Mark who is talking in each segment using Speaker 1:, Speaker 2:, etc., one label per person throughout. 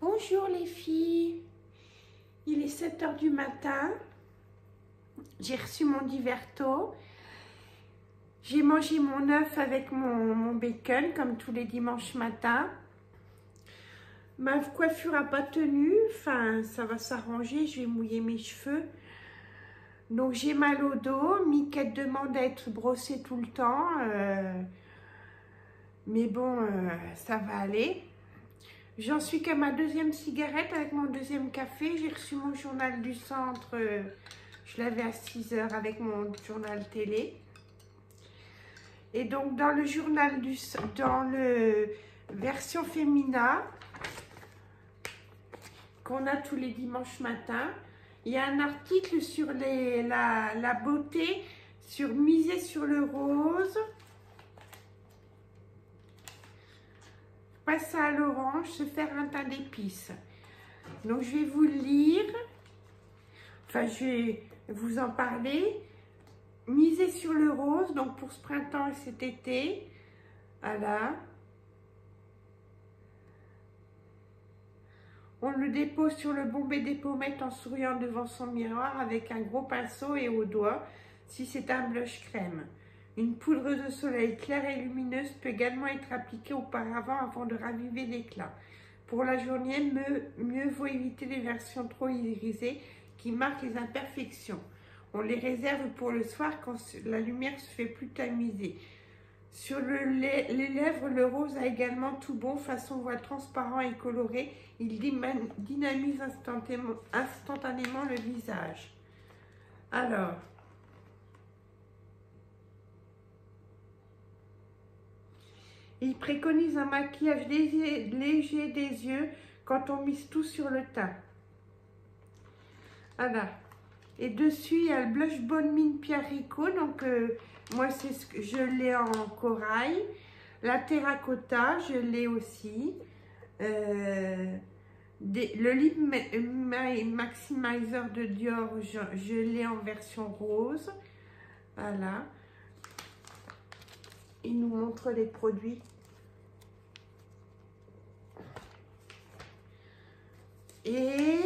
Speaker 1: Bonjour les filles, il est 7 h du matin, j'ai reçu mon diverto, j'ai mangé mon œuf avec mon bacon comme tous les dimanches matins. Ma coiffure n'a pas tenu, enfin ça va s'arranger, je vais mouiller mes cheveux. Donc j'ai mal au dos, Miquette demande à être brossée tout le temps, mais bon ça va aller. J'en suis qu'à ma deuxième cigarette avec mon deuxième café. J'ai reçu mon journal du centre. Je l'avais à 6 h avec mon journal télé. Et donc dans le journal dans le version féminin qu'on a tous les dimanches matins, il y a un article sur la beauté, sur miser sur le rose. Passer à l'orange, se faire un teint d'épices. Donc je vais vous le lire, enfin je vais vous en parler. Miser sur le rose, donc pour ce printemps et cet été, voilà. On le dépose sur le bombé des pommettes en souriant devant son miroir avec un gros pinceau et au doigt, si c'est un blush crème. Une poudre de soleil claire et lumineuse peut également être appliquée auparavant avant de raviver l'éclat. Pour la journée, mieux vaut éviter les versions trop irisées qui marquent les imperfections. On les réserve pour le soir quand la lumière se fait plus tamisée. Sur les lèvres, le rose a également tout bon, façon voile transparent et coloré. Il dynamise instantanément le visage. Alors, il préconise un maquillage léger des yeux quand on mise tout sur le teint. Voilà. Et dessus, il y a le blush Bonne Mine Pierre Rico. Donc, moi, je l'ai en corail. La terracotta, je l'ai aussi. Le Lip Maximizer de Dior, je l'ai en version rose. Voilà. Il nous montre les produits. Et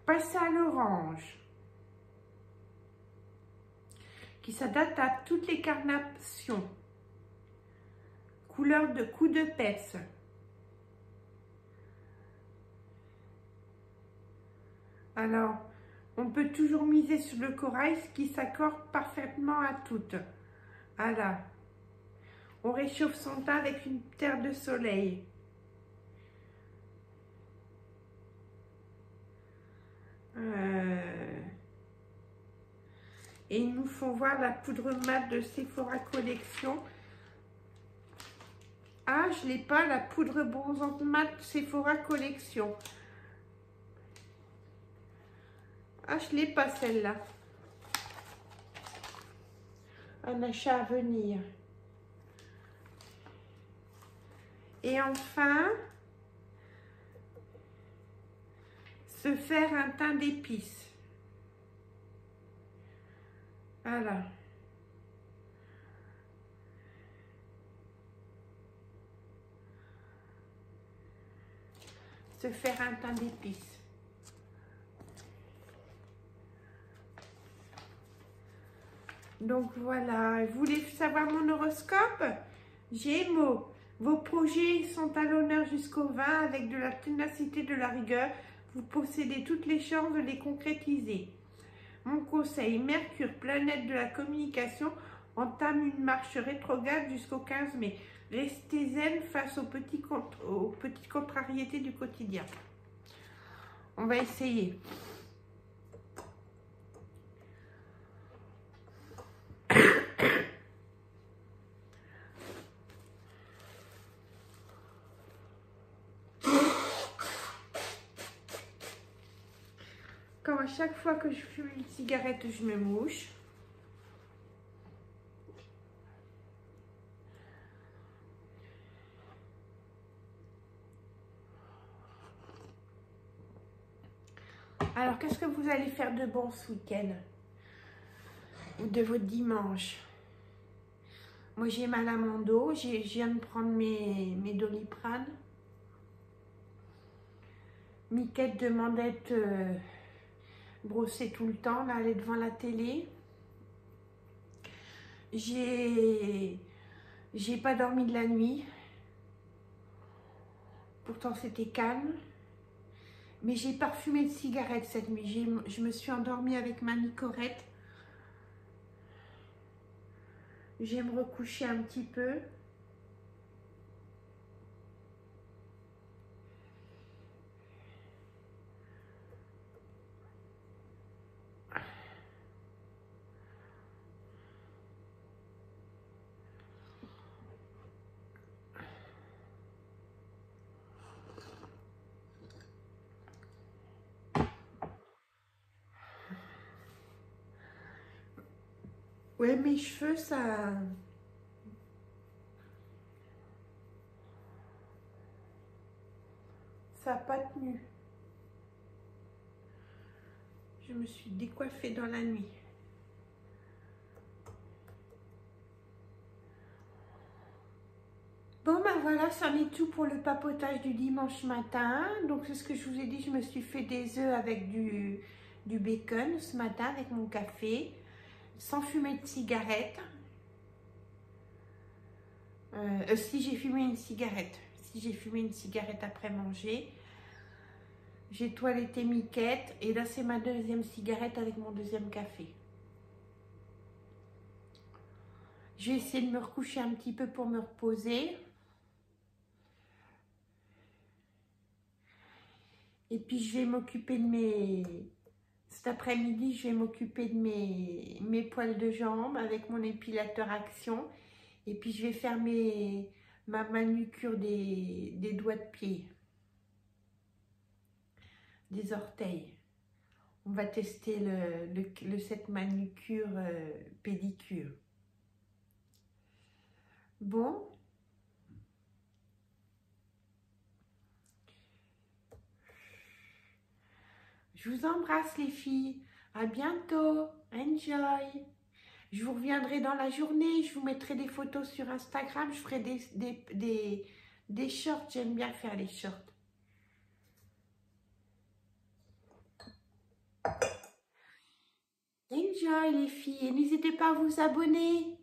Speaker 1: passer à l'orange, qui s'adapte à toutes les carnations. Couleur de coup de pèse. Alors, on peut toujours miser sur le corail, ce qui s'accorde parfaitement à toutes. Voilà. On réchauffe son teint avec une terre de soleil. Et ils nous font voir la poudre mat de Sephora Collection. Ah, je l'ai pas, la poudre bronzante mat Sephora Collection. Ah, je l'ai pas celle-là. Un achat à venir. Et enfin, se faire un teint d'épices. Voilà. Se faire un teint d'épices. Donc voilà, vous voulez savoir mon horoscope? Gémeaux, vos projets sont à l'honneur jusqu'au 20 avec de la ténacité, de la rigueur. Vous possédez toutes les chances de les concrétiser. Mon conseil, Mercure, planète de la communication, entame une marche rétrograde jusqu'au 15 mai. Restez zen face aux petites contrariétés du quotidien. On va essayer. Comme à chaque fois que je fume une cigarette, je me mouche. Alors, qu'est-ce que vous allez faire de bon ce week-end? Ou de votre dimanche? Moi, j'ai mal à mon dos. Je viens de prendre mes Doliprane. Miquette demande d'être brossée tout le temps. Là, elle est devant la télé. J'ai pas dormi de la nuit. Pourtant, c'était calme. Mais j'ai parfumé de cigarette cette nuit. Je me suis endormie avec ma Nicorette. Je vais me recoucher un petit peu. Ouais, mes cheveux, ça n'a pas tenu. Je me suis décoiffée dans la nuit. Bon, ben voilà, c'en est tout pour le papotage du dimanche matin. Donc, c'est ce que je vous ai dit, je me suis fait des œufs avec du bacon ce matin, avec mon café, sans fumer de cigarette. Si j'ai fumé une cigarette. Si j'ai fumé une cigarette après manger. J'ai toiletté Miquette. Et là, c'est ma deuxième cigarette avec mon deuxième café. Je vais essayer de me recoucher un petit peu pour me reposer. Et puis, je vais m'occuper de mes... Cet après-midi, je vais m'occuper de mes poils de jambes avec mon épilateur Action. Et puis, je vais faire ma manucure des doigts de pied. Des orteils. On va tester cette manucure pédicure. Bon. Je vous embrasse les filles. À bientôt. Enjoy. Je vous reviendrai dans la journée. Je vous mettrai des photos sur Instagram. Je ferai des shorts. J'aime bien faire les shorts. Enjoy les filles. Et n'hésitez pas à vous abonner.